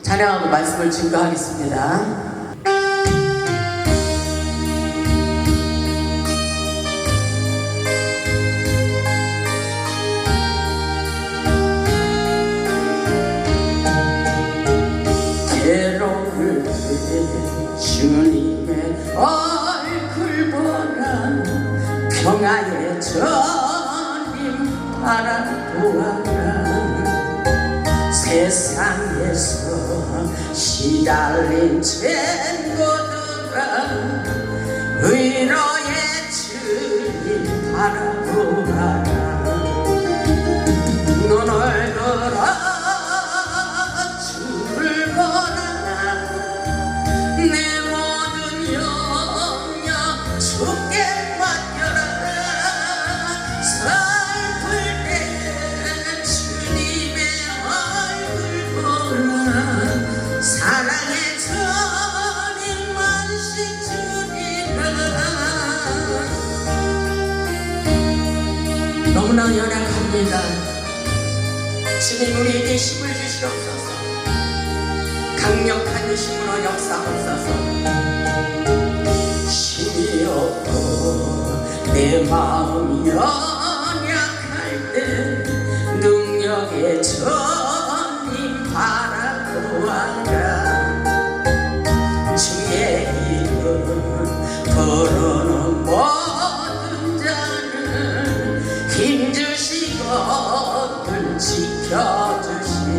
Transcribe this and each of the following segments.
찬양하고 말씀을 증거하겠습니다. 괴로울 때 주님의 얼굴 보라, 평화의 주님 바라보아라. 세상에서 시달린 친구들아, 위로의 주님 바라보아라. 눈을 들어 주를 보라, 내 모든 영역 주께 맡겨라. 슬플 때 주님의 얼굴 보라, 사랑의 주님 만식 주리라. 너무나 연약합니다. 주님 우리에게 힘을 주시옵소서. 강력한 힘으로 역사하옵소서. 힘이 없고 내 마음이 연약할 때 능력의 주님 바라보아라. 주의 이름 부르는 모든 자는 힘주시고 지켜주시니,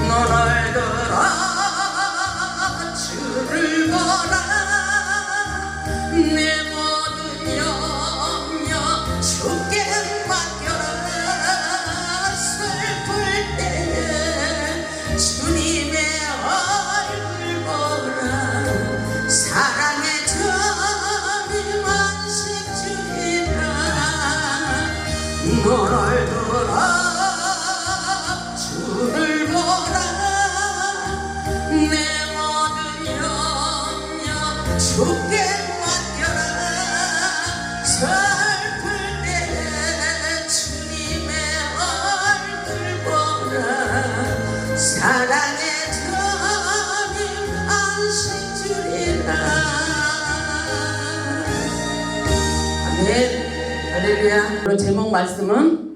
눈을 들어 주를 보라, 내 모든 영역 주께 맡겨라. 슬플 때 주님의 얼굴 보라, 사랑의 주님 안식 주리라. 눈을 들어 주를 보라, 내 모든 영역 주께 맡겨라. 슬플 때 주님의 얼굴 보라, 사랑의 주님 안식 주리라. 아멘. 할렐루야. 오늘 제목 말씀은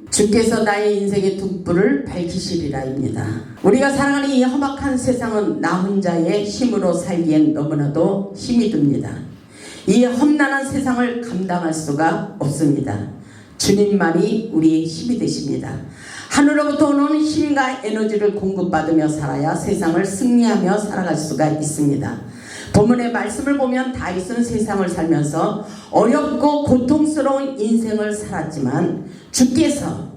주께서 나의 인생의 등불을 밝히시리라입니다. 우리가 사랑하는 이 험악한 세상은 나 혼자의 힘으로 살기엔 너무나도 힘이 듭니다. 이 험난한 세상을 감당할 수가 없습니다. 주님만이 우리의 힘이 되십니다. 하늘로부터 오는 힘과 에너지를 공급받으며 살아야 세상을 승리하며 살아갈 수가 있습니다. 본문의 말씀을 보면 다윗은 세상을 살면서 어렵고 고통스러운 인생을 살았지만 주께서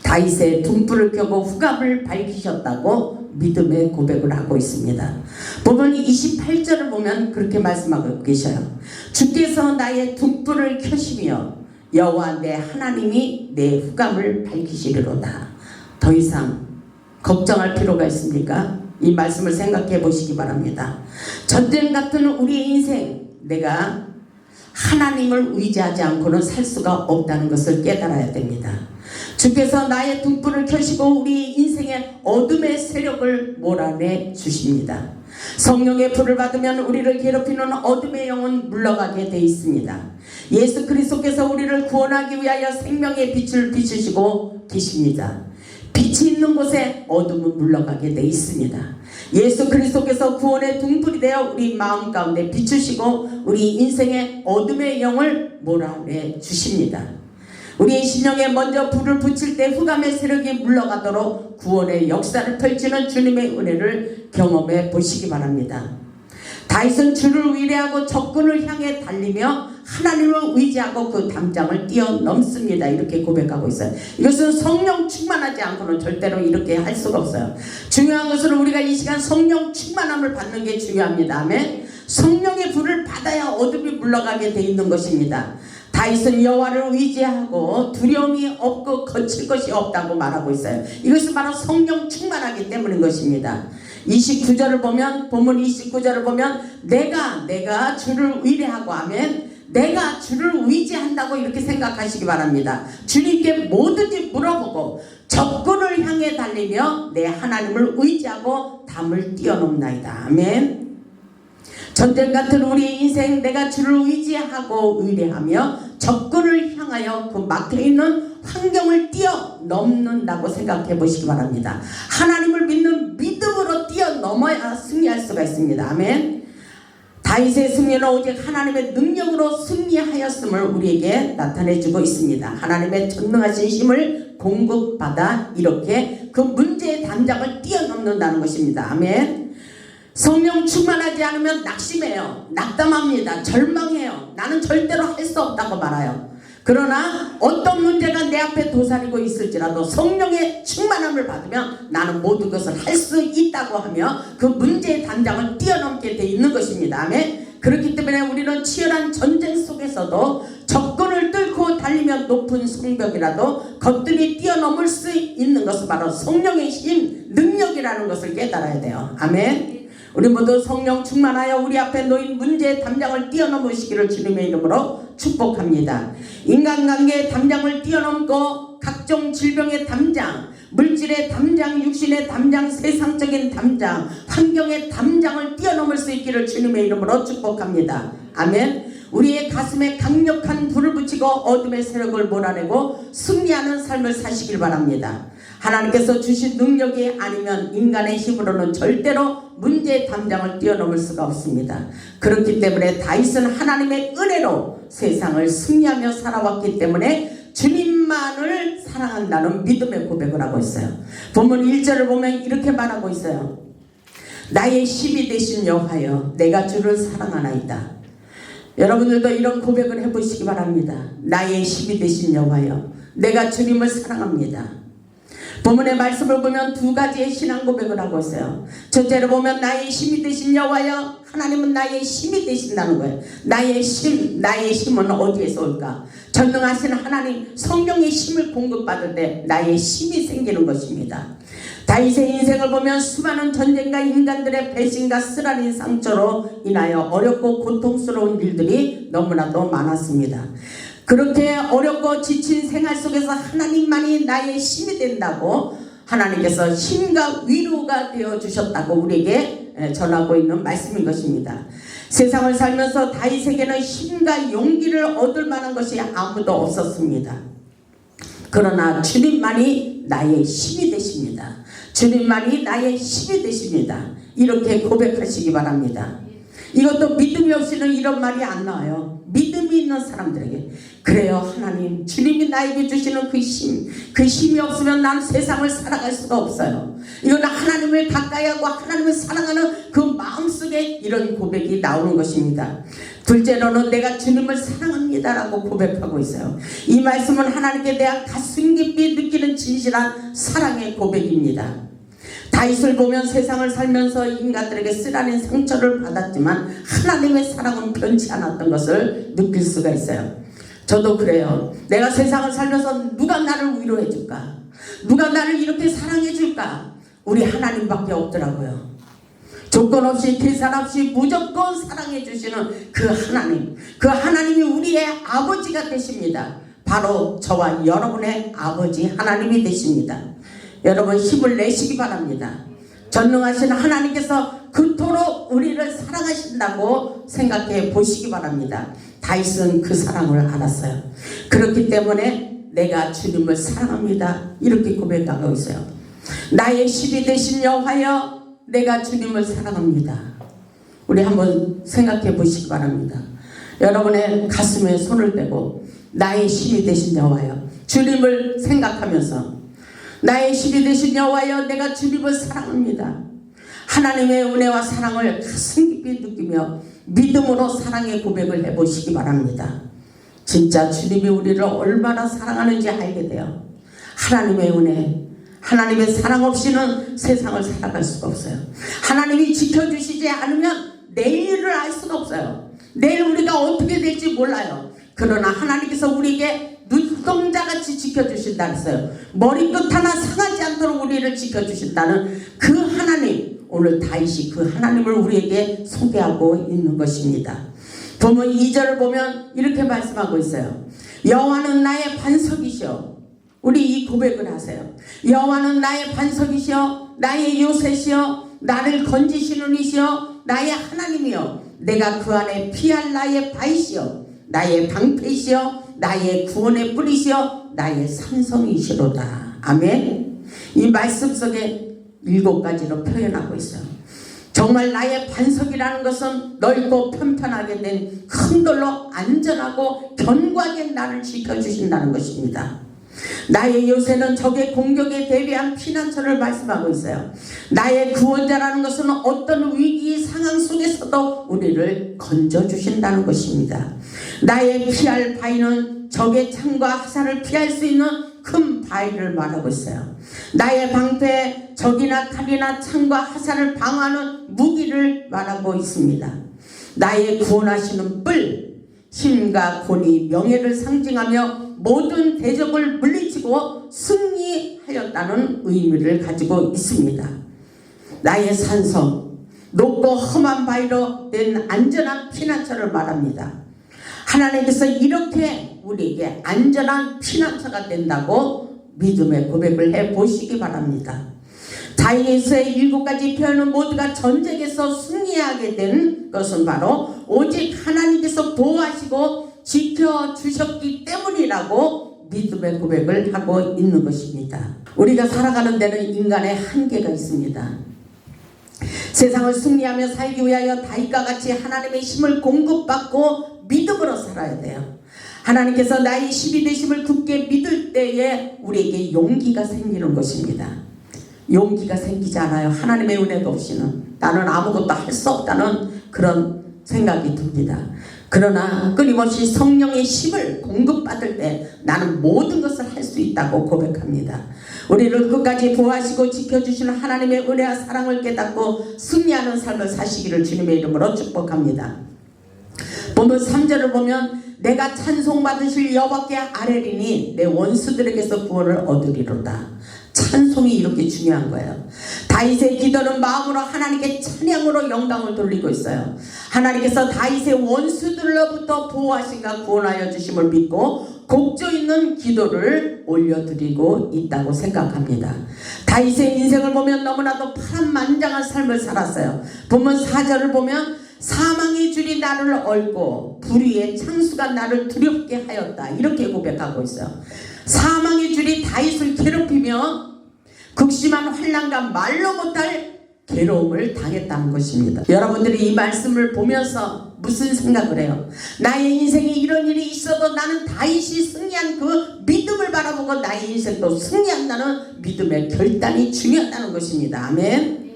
다윗의 등불을 켜고 후감을 밝히셨다고 믿음의 고백을 하고 있습니다. 본문 28절을 보면 그렇게 말씀하고 계셔요. 주께서 나의 등불을 켜시며 여호와 내 하나님이 내 후감을 밝히시리로다. 더 이상 걱정할 필요가 있습니까? 이 말씀을 생각해 보시기 바랍니다. 전쟁 같은 우리의 인생, 내가 하나님을 의지하지 않고는 살 수가 없다는 것을 깨달아야 됩니다. 주께서 나의 등불을 켜시고 우리 인생의 어둠의 세력을 몰아내 주십니다. 성령의 불을 받으면 우리를 괴롭히는 어둠의 영은 물러가게 돼 있습니다. 예수 그리스도께서 우리를 구원하기 위하여 생명의 빛을 비추시고 계십니다. 빛이 있는 곳에 어둠은 물러가게 돼 있습니다. 예수 그리스도께서 구원의 등불이 되어 우리 마음 가운데 비추시고 우리 인생의 어둠의 영을 몰아내 주십니다. 우리의 심령에 먼저 불을 붙일 때 흑암의 세력이 물러가도록 구원의 역사를 펼치는 주님의 은혜를 경험해 보시기 바랍니다. 다윗은 주를 의뢰하고 적군을 향해 달리며 하나님을 의지하고 그 담장을 뛰어넘습니다. 이렇게 고백하고 있어요. 이것은 성령 충만하지 않고는 절대로 이렇게 할 수가 없어요. 중요한 것은 우리가 이 시간 성령 충만함을 받는 게 중요합니다. 아멘. 성령의 불을 받아야 어둠이 물러가게 돼 있는 것입니다. 다윗은 여호와를 의지하고 두려움이 없고 거칠 것이 없다고 말하고 있어요. 이것은 바로 성령 충만하기 때문인 것입니다. 29절을 보면, 본문 29절을 보면 내가 주를 의뢰하고 하면 내가 주를 의지한다고 이렇게 생각하시기 바랍니다. 주님께 뭐든지 물어보고 적군을 향해 달리며 내 하나님을 의지하고 담을 뛰어넘나이다. 아멘. 전쟁 같은 우리의 인생, 내가 주를 의지하고 의뢰하며 적군을 향하여 그 막혀있는 환경을 뛰어넘는다고 생각해 보시기 바랍니다. 하나님을 믿는 믿음으로 뛰어넘어야 승리할 수가 있습니다. 아멘. 다윗의 승리는 오직 하나님의 능력으로 승리하였음을 우리에게 나타내주고 있습니다. 하나님의 전능하신 힘을 공급받아 이렇게 그 문제의 담장을 뛰어넘는다는 것입니다. 아멘. 성령 충만하지 않으면 낙심해요. 낙담합니다. 절망해요. 나는 절대로 할 수 없다고 말해요. 그러나 어떤 문제가 내 앞에 도사리고 있을지라도 성령의 충만함을 받으면 나는 모든 것을 할 수 있다고 하며 그 문제의 담장을 뛰어넘게 돼 있는 것입니다. 아멘. 그렇기 때문에 우리는 치열한 전쟁 속에서도 적군을 뚫고 달리면 높은 성벽이라도 겉들이 뛰어넘을 수 있는 것은 바로 성령의 힘, 능력이라는 것을 깨달아야 돼요. 아멘. 우리 모두 성령 충만하여 우리 앞에 놓인 문제의 담장을 뛰어넘으시기를 주님의 이름으로 축복합니다. 인간관계의 담장을 뛰어넘고 각종 질병의 담장, 물질의 담장, 육신의 담장, 세상적인 담장, 환경의 담장을 뛰어넘을 수 있기를 주님의 이름으로 축복합니다. 아멘. 우리의 가슴에 강력한 불을 붙이고 어둠의 세력을 몰아내고 승리하는 삶을 사시길 바랍니다. 하나님께서 주신 능력이 아니면 인간의 힘으로는 절대로 문제의 담장을 뛰어넘을 수가 없습니다. 그렇기 때문에 다윗은 하나님의 은혜로 세상을 승리하며 살아왔기 때문에 주님만을 사랑한다는 믿음의 고백을 하고 있어요. 본문 1절을 보면 이렇게 말하고 있어요. 나의 힘이 되신 여호와여, 내가 주를 사랑하나이다. 여러분들도 이런 고백을 해보시기 바랍니다. 나의 힘이 되신 여호와여, 내가 주님을 사랑합니다. 본문의 말씀을 보면 두 가지의 신앙 고백을 하고 있어요. 첫째로 보면 나의 힘이 되신 여호와여, 하나님은 나의 힘이 되신다는 거예요. 나의 힘은 어디에서 올까? 전능하신 하나님 성령의 힘을 공급받을 때 나의 힘이 생기는 것입니다. 다윗의 인생을 보면 수많은 전쟁과 인간들의 배신과 쓰라린 상처로 인하여 어렵고 고통스러운 일들이 너무나도 많았습니다. 그렇게 어렵고 지친 생활 속에서 하나님만이 나의 힘이 된다고 하나님께서 힘과 위로가 되어 주셨다고 우리에게 전하고 있는 말씀인 것입니다. 세상을 살면서 다윗에게는 힘과 용기를 얻을 만한 것이 아무도 없었습니다. 그러나 주님만이 나의 힘이 되십니다. 주님만이 나의 힘이 되십니다. 이렇게 고백하시기 바랍니다. 이것도 믿음이 없이는 이런 말이 안 나와요. 믿음이 있는 사람들에게 그래요. 하나님 주님이 나에게 주시는 그 힘이 없으면 나는 세상을 살아갈 수가 없어요. 이거는 하나님을 가까이 하고 하나님을 사랑하는 그 마음속에 이런 고백이 나오는 것입니다. 둘째로는 내가 주님을 사랑합니다 라고 고백하고 있어요. 이 말씀은 하나님께 대한 가슴 깊이 느끼는 진실한 사랑의 고백입니다. 다윗을 보면 세상을 살면서 인간들에게 쓰라린 상처를 받았지만 하나님의 사랑은 변치 않았던 것을 느낄 수가 있어요. 저도 그래요. 내가 세상을 살면서 누가 나를 위로해 줄까? 누가 나를 이렇게 사랑해 줄까? 우리 하나님밖에 없더라고요. 조건 없이 계산 없이 무조건 사랑해 주시는 그 하나님, 그 하나님이 우리의 아버지가 되십니다. 바로 저와 여러분의 아버지 하나님이 되십니다. 여러분 힘을 내시기 바랍니다. 전능하신 하나님께서 그토록 우리를 사랑하신다고 생각해 보시기 바랍니다. 다윗은 그 사랑을 알았어요. 그렇기 때문에 내가 주님을 사랑합니다 이렇게 고백하고 있어요. 나의 힘이 되신 여호와여, 내가 주님을 사랑합니다. 우리 한번 생각해 보시기 바랍니다. 여러분의 가슴에 손을 대고 나의 힘이 되신 여호와여, 주님을 생각하면서 나의 힘이 되신 여호와여, 내가 주님을 사랑합니다. 하나님의 은혜와 사랑을 가슴 깊이 느끼며 믿음으로 사랑의 고백을 해보시기 바랍니다. 진짜 주님이 우리를 얼마나 사랑하는지 알게 돼요. 하나님의 은혜, 하나님의 사랑 없이는 세상을 살아갈 수가 없어요. 하나님이 지켜주시지 않으면 내일을 알 수가 없어요. 내일 우리가 어떻게 될지 몰라요. 그러나 하나님께서 우리에게 눈동자같이 지켜주신다 했어요. 머리끝 하나 상하지 않도록 우리를 지켜주신다는 그 하나님, 오늘 다윗이 그 하나님을 우리에게 소개하고 있는 것입니다. 본문 2절을 보면 이렇게 말씀하고 있어요. 여호와는 나의 반석이시오. 우리 이 고백을 하세요. 여호와는 나의 반석이시여 나의 요새시여 나를 건지시는 이시여 나의 하나님이여 내가 그 안에 피할 나의 바위시여 나의 방패시여 나의 구원의 뿌리시여 나의 산성이시로다. 아멘. 이 말씀 속에 7가지로 표현하고 있어요. 정말 나의 반석이라는 것은 넓고 편편하게 된 큰 돌로 안전하고 견고하게 나를 지켜주신다는 것입니다. 나의 요새는 적의 공격에 대비한 피난처를 말씀하고 있어요. 나의 구원자라는 것은 어떤 위기 상황 속에서도 우리를 건져주신다는 것입니다. 나의 피할 바위는 적의 창과 화살을 피할 수 있는 큰 바위를 말하고 있어요. 나의 방패 적이나 칼이나 창과 화살을 방어하는 무기를 말하고 있습니다. 나의 구원하시는 뿔 힘과 권위 명예를 상징하며 모든 대적을 물리치고 승리하였다는 의미를 가지고 있습니다. 나의 산성 높고 험한 바위로 된 안전한 피난처를 말합니다. 하나님께서 이렇게 우리에게 안전한 피난처가 된다고 믿음의 고백을 해보시기 바랍니다. 다윗의 7가지 표현은 모두가 전쟁에서 승리하게 된 것은 바로 오직 하나님께서 보호하시고 지켜주셨기 때문이라고 믿음의 고백을 하고 있는 것입니다. 우리가 살아가는 데는 인간의 한계가 있습니다. 세상을 승리하며 살기 위하여 다윗과 같이 하나님의 힘을 공급받고 믿음으로 살아야 돼요. 하나님께서 나의 힘이 되심을 굳게 믿을 때에 우리에게 용기가 생기는 것입니다. 용기가 생기지 않아요. 하나님의 은혜가 없이는 나는 아무것도 할 수 없다는 그런 생각이 듭니다. 그러나 끊임없이 성령의 힘을 공급받을 때 나는 모든 것을 할 수 있다고 고백합니다. 우리를 끝까지 보호하시고 지켜주시는 하나님의 은혜와 사랑을 깨닫고 승리하는 삶을 사시기를 주님의 이름으로 축복합니다. 본문 3절을 보면 내가 찬송받으실 여호와께 아뢰리니 내 원수들에게서 구원을 얻으리로다. 찬송이 이렇게 중요한 거예요. 다윗의 기도는 마음으로 하나님께 찬양으로 영광을 돌리고 있어요. 하나님께서 다윗의 원수들로부터 보호하신가 구원하여 주심을 믿고 곡조 있는 기도를 올려드리고 있다고 생각합니다. 다윗의 인생을 보면 너무나도 파란만장한 삶을 살았어요. 본문 4절을 보면 사망의 줄이 나를 얽고 불의의 창수가 나를 두렵게 하였다. 이렇게 고백하고 있어요. 사망의 줄이 다윗을 괴롭히며 극심한 환난과 말로 못할 괴로움을 당했다는 것입니다. 여러분들이 이 말씀을 보면서 무슨 생각을 해요? 나의 인생에 이런 일이 있어도 나는 다윗이 승리한 그 믿음을 바라보고 나의 인생도 승리한다는 믿음의 결단이 중요하다는 것입니다. 아멘.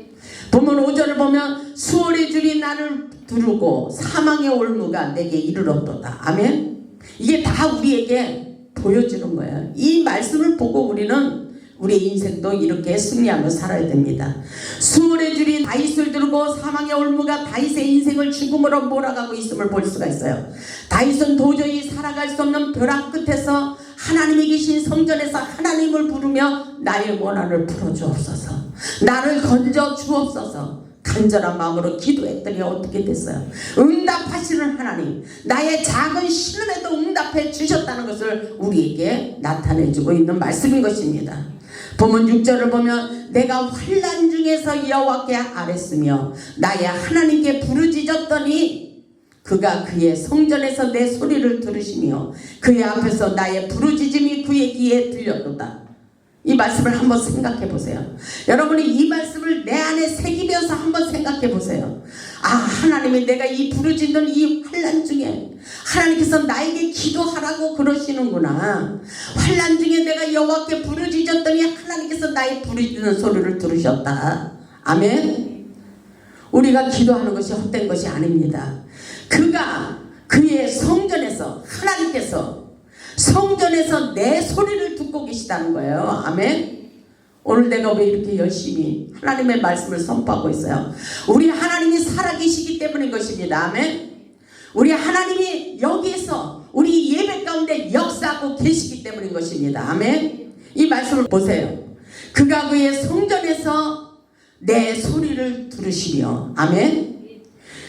본문 5절을 보면 수월의 줄이 나를 두르고 사망의 올무가 내게 이르렀도다. 아멘. 이게 다 우리에게 보여주는 거예요. 이 말씀을 보고 우리는 우리의 인생도 이렇게 승리하며 살아야 됩니다. 수월의 줄이 다윗을 두르고 사망의 올무가 다윗의 인생을 죽음으로 몰아가고 있음을 볼 수가 있어요. 다윗은 도저히 살아갈 수 없는 벼락 끝에서 하나님이 계신 성전에서 하나님을 부르며 나의 원한을 풀어주옵소서, 나를 건져 주옵소서 간절한 마음으로 기도했더니 어떻게 됐어요? 응답하시는 하나님, 나의 작은 신음에도 응답해 주셨다는 것을 우리에게 나타내주고 있는 말씀인 것입니다. 본문 6절을 보면 내가 환난 중에서 여호와께 아뢰으며 나의 하나님께 부르짖었더니 그가 그의 성전에서 내 소리를 들으시며 그의 앞에서 나의 부르짖음이 그의 귀에 들렸도다. 이 말씀을 한번 생각해 보세요. 여러분이 이 말씀을 내 안에 새기면서 한번 생각해 보세요. 아, 하나님이 내가 이 부르짖는 이 환난 중에 하나님께서 나에게 기도하라고 그러시는구나. 환난 중에 내가 여호와께 부르짖었더니 하나님께서 나의 부르짖는 소리를 들으셨다. 아멘. 우리가 기도하는 것이 헛된 것이 아닙니다. 그가 그의 성전에서, 하나님께서 성전에서 내 소리를 듣고 계시다는 거예요. 아멘. 오늘 내가 왜 이렇게 열심히 하나님의 말씀을 선포하고 있어요? 우리 하나님이 살아계시기 때문인 것입니다. 아멘. 우리 하나님이 여기에서 우리 예배 가운데 역사하고 계시기 때문인 것입니다. 아멘. 이 말씀을 보세요. 그가 그의 성전에서 내 소리를 들으시며, 아멘,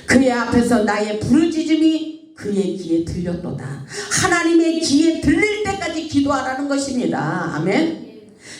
그의 앞에서 나의 부르짖음이 그의 귀에 들렸도다. 하나님의 귀에 들릴 때까지 기도하라는 것입니다. 아멘.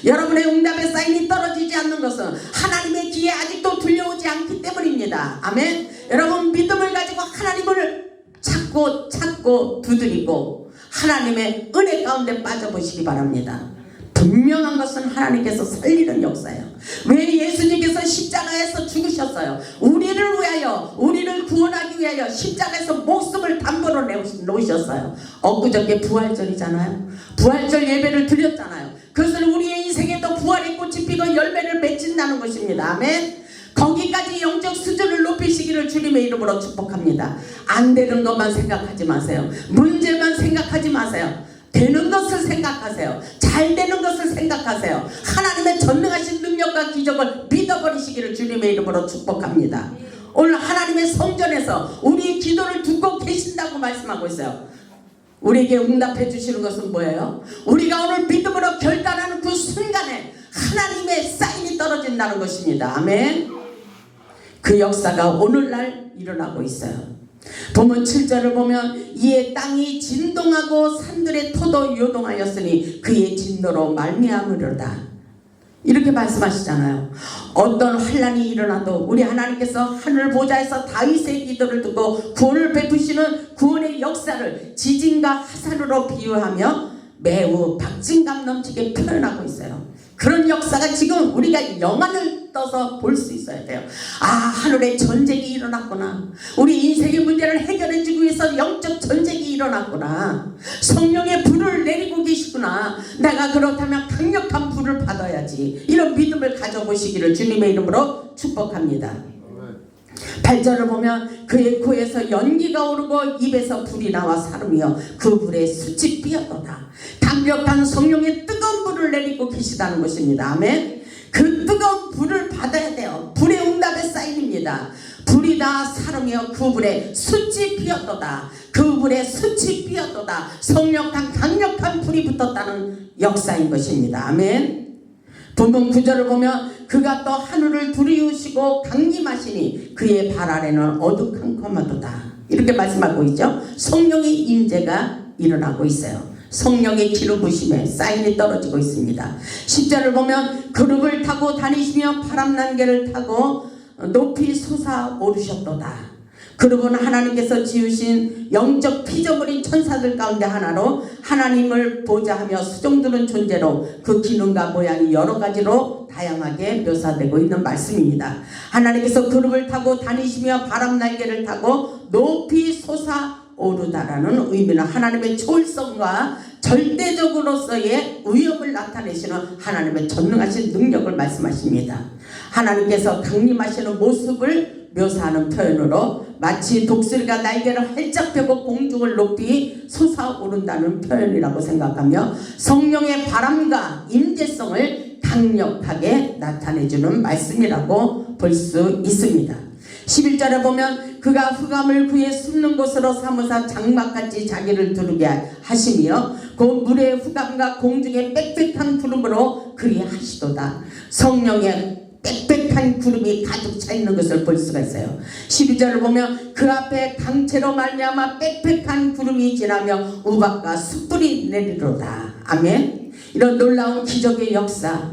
여러분의 응답의 사인이 떨어지지 않는 것은 하나님의 귀에 아직도 들려오지 않기 때문입니다. 아멘. 여러분 믿음을 가지고 하나님을 찾고 두드리고 하나님의 은혜 가운데 빠져보시기 바랍니다. 분명한 것은 하나님께서 살리는 역사예요. 왜 예수님께서 십자가에서 죽으셨어요? 우리를 위하여, 우리를 구원하기 위하여 십자가에서 목숨을 담보로 놓으셨어요. 엊그저께 부활절이잖아요. 부활절 예배를 드렸잖아요. 그것은 우리의 인생에도 부활의 꽃이 피고 열매를 맺힌다는 것입니다. 아멘. 거기까지 영적 수준을 높이시기를 주님의 이름으로 축복합니다. 안 되는 것만 생각하지 마세요. 문제만 생각하지 마세요. 되는 것을 생각하세요. 잘 되는 것을 생각하세요. 하나님의 전능하신 능력과 기적을 믿어버리시기를 주님의 이름으로 축복합니다. 오늘 하나님의 성전에서 우리의 기도를 듣고 계신다고 말씀하고 있어요. 우리에게 응답해 주시는 것은 뭐예요? 우리가 오늘 믿음으로 결단하는 그 순간에 하나님의 사인이 떨어진다는 것입니다. 아멘. 그 역사가 오늘날 일어나고 있어요. 보면 7절을 보면 이에 땅이 진동하고 산들의 터도 요동하였으니 그의 진노로 말미암으려다. 이렇게 말씀하시잖아요. 어떤 환난이 일어나도 우리 하나님께서 하늘 보좌에서 다윗의 기도를 듣고 구원을 베푸시는 구원의 역사를 지진과 화산으로 비유하며 매우 박진감 넘치게 표현하고 있어요. 그런 역사가 지금 우리가 영안을 떠서 볼 수 있어야 돼요. 아, 하늘에 전쟁이 일어났구나. 우리 인생의 문제를 해결해 주기 위해서 영적 전쟁이 일어났구나. 성령의 불을 내리고 계시구나. 내가 그렇다면 강력한 불을 받아야지. 이런 믿음을 가져보시기를 주님의 이름으로 축복합니다. 8절을 보면 그의 코에서 연기가 오르고 입에서 불이 나와 사르며 그 불에 숯이 피었도다. 강력한 성령의 뜨거운 불을 내리고 계시다는 것입니다. 아멘. 그 뜨거운 불을 받아야 돼요. 불의 응답의 사인입니다. 불이 다 사르며 그 불에 숯이 피었도다. 그 불에 숯이 피었도다. 성령한 강력한 불이 붙었다는 역사인 것입니다. 아멘. 본문 9절을 보면 그가 또 하늘을 두리우시고 강림하시니 그의 발 아래는 어둑한컴하도다. 이렇게 말씀하고 있죠. 성령의 임재가 일어나고 있어요. 성령의 기름 부심에 사인이 떨어지고 있습니다. 10절을 보면 그룹을 타고 다니시며 바람 난개를 타고 높이 솟아오르셨도다. 그룹은 하나님께서 지으신 영적 피조물인 천사들 가운데 하나로 하나님을 보좌하며 수종드는 존재로 그 기능과 모양이 여러 가지로 다양하게 묘사되고 있는 말씀입니다. 하나님께서 그룹을 타고 다니시며 바람 날개를 타고 높이 솟아오르다라는 의미는 하나님의 초월성과 절대적으로서의 위엄을 나타내시는 하나님의 전능하신 능력을 말씀하십니다. 하나님께서 강림하시는 모습을 묘사하는 표현으로 마치 독수리가 날개를 활짝 펴고 공중을 높이 솟아오른다는 표현이라고 생각하며 성령의 바람과 임재성을 강력하게 나타내주는 말씀이라고 볼 수 있습니다. 11절에 보면 그가 흑암을 그의 숨는 곳으로 삼으사 장막같이 자기를 두르게 하시며 그 물의 흑암과 공중의 빽빽한 구름으로 그리하시도다. 성령의 빽빽한 구름이 가득 차 있는 것을 볼 수가 있어요. 12절을 보면 그 앞에 강체로 말미암아 빽빽한 구름이 지나며 우박과 숯불이 내리로다. 아멘. 이런 놀라운 기적의 역사,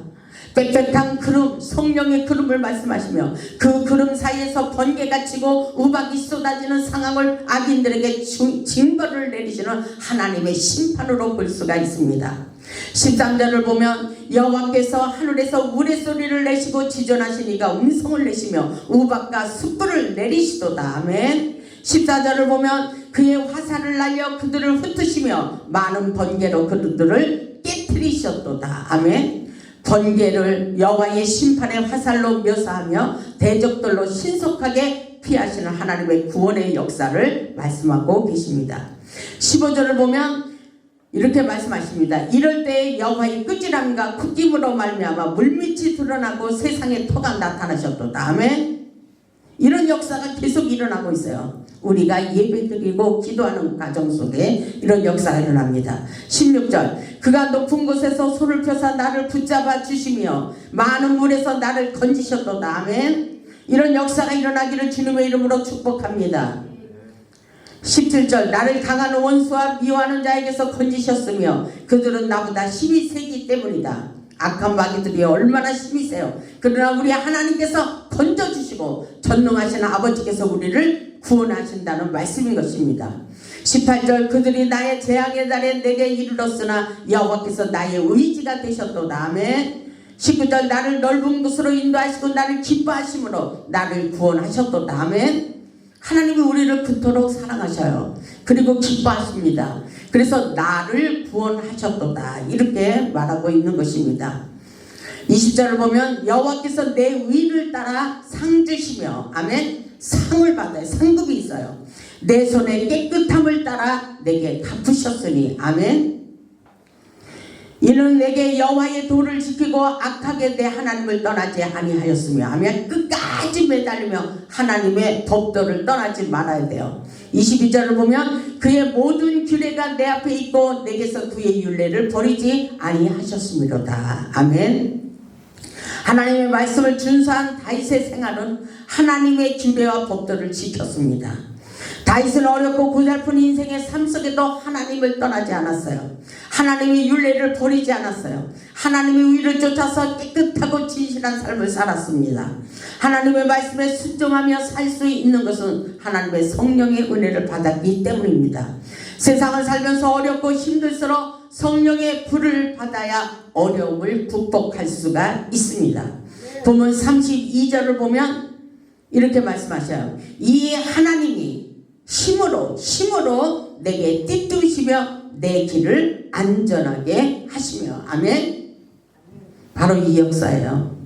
빽빽한 구름, 성령의 구름을 말씀하시며 그 구름 사이에서 번개가 치고 우박이 쏟아지는 상황을 악인들에게 징벌을 내리시는 하나님의 심판으로 볼 수가 있습니다. 13절을 보면 여호와께서 하늘에서 우레소리를 내시고 지존하시니가 음성을 내시며 우박과 숯불을 내리시도다. 아멘. 14절을 보면 그의 화살을 날려 그들을 흩으시며 많은 번개로 그들을 깨뜨리셨도다. 아멘. 번개를 여호와의 심판의 화살로 묘사하며 대적들로 신속하게 피하시는 하나님의 구원의 역사를 말씀하고 계십니다. 15절을 보면 이렇게 말씀하십니다. 이럴 때 여호와의 끄질함과 굳김으로 말미암아 물밑이 드러나고 세상에 터가 나타나셨도다. 아멘. 이런 역사가 계속 일어나고 있어요. 우리가 예배드리고 기도하는 과정 속에 이런 역사가 일어납니다. 16절 그가 높은 곳에서 손을 펴사 나를 붙잡아 주시며 많은 물에서 나를 건지셨도다. 아멘. 이런 역사가 일어나기를 주님의 이름으로 축복합니다. 17절 나를 강한 원수와 미워하는 자에게서 건지셨으며 그들은 나보다 힘이 세기 때문이다. 악한 마귀들이 얼마나 힘이 세요. 그러나 우리 하나님께서 건져주시고 전능하신 아버지께서 우리를 구원하신다는 말씀인 것입니다. 18절 그들이 나의 재앙의 날에 내게 이르렀으나 여호와께서 나의 의지가 되셨도다. 아멘. 19절 나를 넓은 곳으로 인도하시고 나를 기뻐하심으로 나를 구원하셨도다. 아멘. 하나님이 우리를 그토록 사랑하셔요. 그리고 기뻐하십니다. 그래서 나를 구원하셨도다 이렇게 말하고 있는 것입니다. 20절을 보면 여호와께서 내 의를 따라 상 주시며 아멘. 상을 받아요. 상급이 있어요. 내 손의 깨끗함을 따라 내게 갚으셨으니 아멘. 이는 내게 여호와의 도를 지키고 악하게 내 하나님을 떠나지 아니하였으며 아멘. 끝까지 매달리며 하나님의 법도를 떠나지 말아야 돼요. 22절을 보면 그의 모든 규례가 내 앞에 있고 내게서 그의 율례를 버리지 아니하셨음이로다. 아멘. 하나님의 말씀을 준수한 다윗의 생활은 하나님의 규례와 법도를 지켰습니다. 다윗은 어렵고 고달픈 인생의 삶 속에도 하나님을 떠나지 않았어요. 하나님의 율례를 버리지 않았어요. 하나님의 의를 쫓아서 깨끗하고 진실한 삶을 살았습니다. 하나님의 말씀에 순종하며 살 수 있는 것은 하나님의 성령의 은혜를 받았기 때문입니다. 세상을 살면서 어렵고 힘들수록 성령의 불을 받아야 어려움을 극복할 수가 있습니다. 본문 32절을 보면 이렇게 말씀하셔요. 이 하나님이 힘으로 내게 띠띠우시며 내 길을 안전하게 하시며 아멘. 바로 이 역사예요.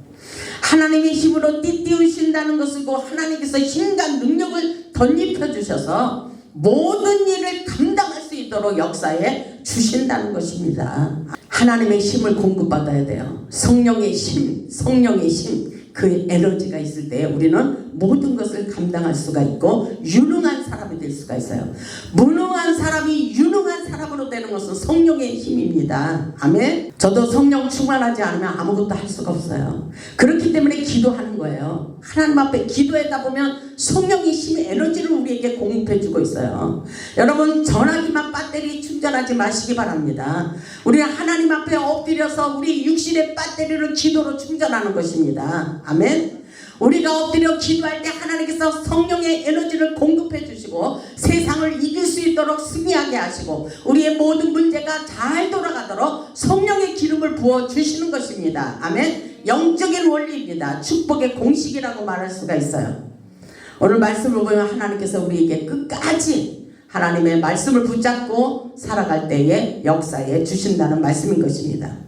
하나님의 힘으로 띠띠우신다는 것이고 하나님께서 힘과 능력을 덧입혀 주셔서 모든 일을 감당할 수 있도록 역사에 주신다는 것입니다. 하나님의 힘을 공급받아야 돼요. 성령의 힘 그 에너지가 있을 때 우리는 모든 것을 감당할 수가 있고 유능한 사람이 될 수가 있어요. 무능한 사람이 유능한 사람으로 되는 것은 성령의 힘입니다. 아멘. 저도 성령 충만하지 않으면 아무것도 할 수가 없어요. 그렇기 때문에 기도하는 거예요. 하나님 앞에 기도하다 보면 성령의 힘의 에너지를 우리에게 공급해 주고 있어요. 여러분 전화기만 배터리 충전하지 마시기 바랍니다. 우리는 하나님 앞에 엎드려서 우리 육신의 배터리를 기도로 충전하는 것입니다. 아멘. 우리가 엎드려 기도할 때 하나님께서 성령의 에너지를 공급해 주시고 세상을 이길 수 있도록 승리하게 하시고 우리의 모든 문제가 잘 돌아가도록 성령의 기름을 부어 주시는 것입니다. 아멘. 영적인 원리입니다. 축복의 공식이라고 말할 수가 있어요. 오늘 말씀을 보면 하나님께서 우리에게 끝까지 하나님의 말씀을 붙잡고 살아갈 때에 역사에 주신다는 말씀인 것입니다.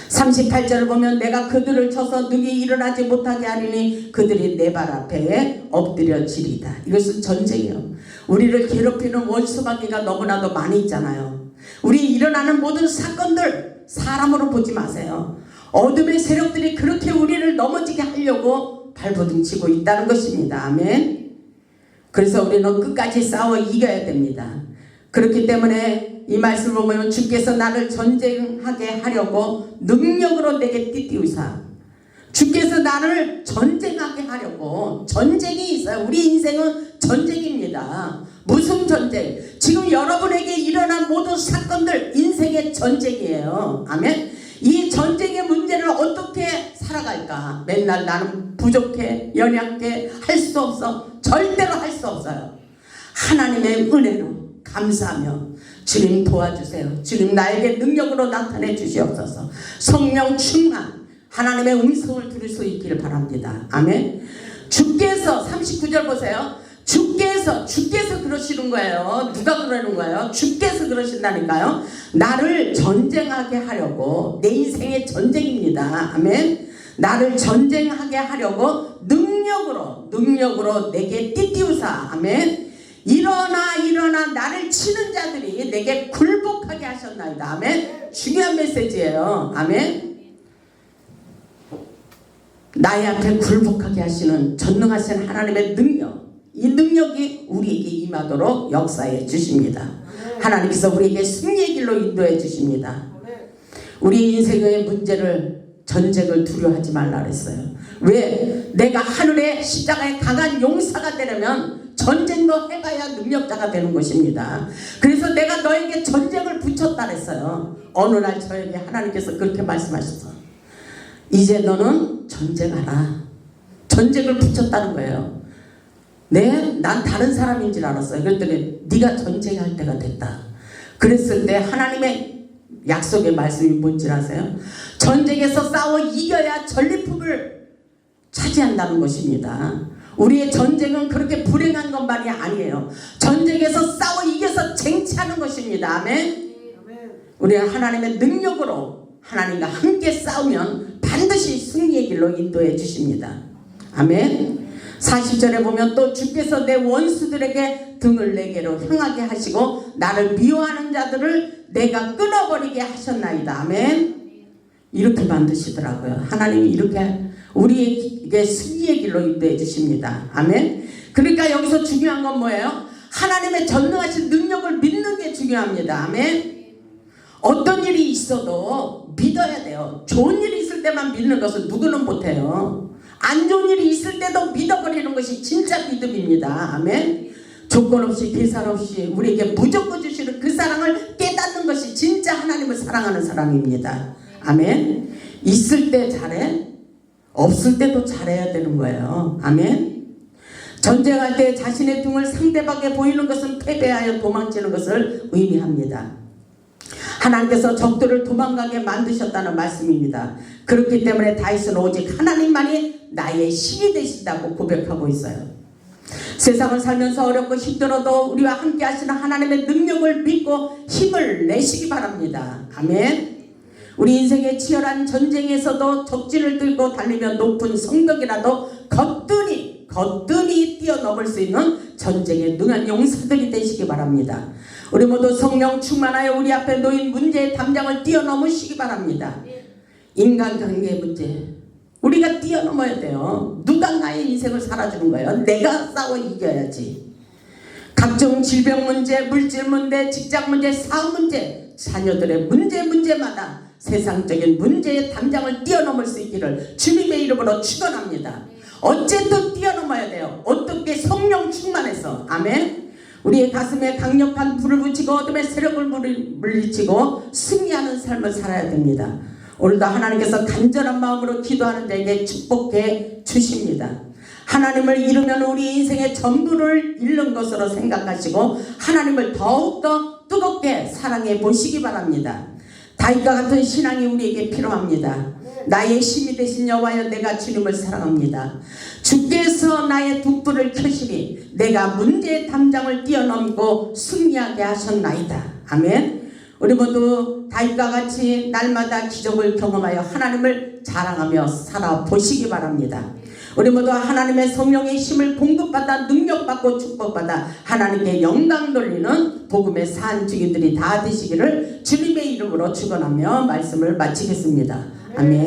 38절을 보면 내가 그들을 쳐서 능히 일어나지 못하게 하리니 그들이 내 발 앞에 엎드려지리다. 이것은 전쟁이에요. 우리를 괴롭히는 원수관계가 너무나도 많이 있잖아요. 우리 일어나는 모든 사건들 사람으로 보지 마세요. 어둠의 세력들이 그렇게 우리를 넘어지게 하려고 발버둥치고 있다는 것입니다. 아멘. 그래서 우리는 끝까지 싸워 이겨야 됩니다. 그렇기 때문에 이 말씀을 보면 주께서 나를 전쟁하게 하려고 능력으로 내게 띠띠우사. 주께서 나를 전쟁하게 하려고. 전쟁이 있어요. 우리 인생은 전쟁입니다. 무슨 전쟁? 지금 여러분에게 일어난 모든 사건들 인생의 전쟁이에요. 아멘. 이 전쟁의 문제를 어떻게 살아갈까? 맨날 나는 부족해, 연약해, 할 수 없어. 절대로 할 수 없어요. 하나님의 은혜로 감사하며 주님 도와주세요. 주님 나에게 능력으로 나타내 주시옵소서. 성령 충만 하나님의 음성을 들을 수 있기를 바랍니다. 아멘. 주께서 39절 보세요. 주께서 그러시는 거예요. 누가 그러는 거예요? 주께서 그러신다니까요. 나를 전쟁하게 하려고. 내 인생의 전쟁입니다. 아멘. 나를 전쟁하게 하려고 능력으로 내게 띠띠우사. 아멘. 일어나 나를 치는 자들이 내게 굴복하게 하셨나이다. 아멘. 중요한 메시지예요. 아멘. 나의 앞에 굴복하게 하시는 전능하신 하나님의 능력, 이 능력이 우리에게 임하도록 역사해 주십니다. 하나님께서 우리에게 승리의 길로 인도해 주십니다. 우리 인생의 문제를 전쟁을 두려워하지 말라 그랬어요. 왜? 내가 하늘의 십자가의 강한 용사가 되려면 전쟁도 해봐야 능력자가 되는 것입니다. 그래서 내가 너에게 전쟁을 붙였다 그랬어요. 어느 날 저에게 하나님께서 그렇게 말씀하셨어. 이제 너는 전쟁하라. 전쟁을 붙였다는 거예요. 난 다른 사람인 줄 알았어요. 그랬더니 네가 전쟁할 때가 됐다. 그랬을 때 하나님의 약속의 말씀이 뭔지 아세요? 전쟁에서 싸워 이겨야 전리품을 차지한다는 것입니다. 우리의 전쟁은 그렇게 불행한 것만이 아니에요. 전쟁에서 싸워 이겨서 쟁취하는 것입니다. 아멘. 우리가 하나님의 능력으로 하나님과 함께 싸우면 반드시 승리의 길로 인도해 주십니다. 아멘. 40절에 보면 또 주께서 내 원수들에게 등을 내게로 향하게 하시고 나를 미워하는 자들을 내가 끊어버리게 하셨나이다. 아멘. 이렇게 만드시더라고요. 하나님이 이렇게 우리에게 승리의 길로 인도해 주십니다. 아멘. 그러니까 여기서 중요한 건 뭐예요? 하나님의 전능하신 능력을 믿는 게 중요합니다. 아멘. 어떤 일이 있어도 믿어야 돼요. 좋은 일이 있을 때만 믿는 것은 누구는 못해요. 안 좋은 일이 있을 때도 믿어버리는 것이 진짜 믿음입니다. 아멘. 조건 없이 계산 없이 우리에게 무조건 주시는 그 사랑을 깨닫는 것이 진짜 하나님을 사랑하는 사람입니다. 아멘. 있을 때 잘해, 없을 때도 잘해야 되는 거예요. 아멘. 전쟁할 때 자신의 등을 상대방에 보이는 것은 패배하여 도망치는 것을 의미합니다. 하나님께서 적들을 도망가게 만드셨다는 말씀입니다. 그렇기 때문에 다윗은 오직 하나님만이 나의 힘이 되신다고 고백하고 있어요. 세상을 살면서 어렵고 힘들어도 우리와 함께 하시는 하나님의 능력을 믿고 힘을 내시기 바랍니다. 아멘. 우리 인생의 치열한 전쟁에서도 적진을 들고 달리며 높은 성벽이라도 거뜬히 뛰어넘을 수 있는 전쟁에 능한 용사들이 되시기 바랍니다. 우리 모두 성령 충만하여 우리 앞에 놓인 문제의 담장을 뛰어넘으시기 바랍니다. 인간관계 문제 우리가 뛰어넘어야 돼요. 누가 나의 인생을 살아주는 거예요? 내가 싸워 이겨야지. 각종 질병 문제, 물질 문제, 직장 문제, 사업 문제, 자녀들의 문제마다 세상적인 문제의 담장을 뛰어넘을 수 있기를 주님의 이름으로 축원합니다. 어쨌든 뛰어넘어야 돼요. 어떻게? 성령 충만해서. 아멘. 우리의 가슴에 강력한 불을 붙이고 어둠의 세력을 물리치고 승리하는 삶을 살아야 됩니다. 오늘도 하나님께서 간절한 마음으로 기도하는 자에게 축복해 주십니다. 하나님을 잃으면 우리 인생의 전부를 잃는 것으로 생각하시고 하나님을 더욱더 뜨겁게 사랑해 보시기 바랍니다. 다윗과 같은 신앙이 우리에게 필요합니다. 나의 힘이 되신 여호와여 내가 주님을 사랑합니다. 주께서 나의 등불을 켜시니 내가 문제의 담장을 뛰어넘고 승리하게 하셨나이다. 아멘. 우리 모두 다윗과 같이 날마다 기적을 경험하여 하나님을 자랑하며 살아보시기 바랍니다. 우리 모두 하나님의 성령의 힘을 공급받아 능력받고 축복받아 하나님께 영광 돌리는 복음의 산증인들이 다 되시기를 주님의 이름으로 축원하며 말씀을 마치겠습니다. 아멘.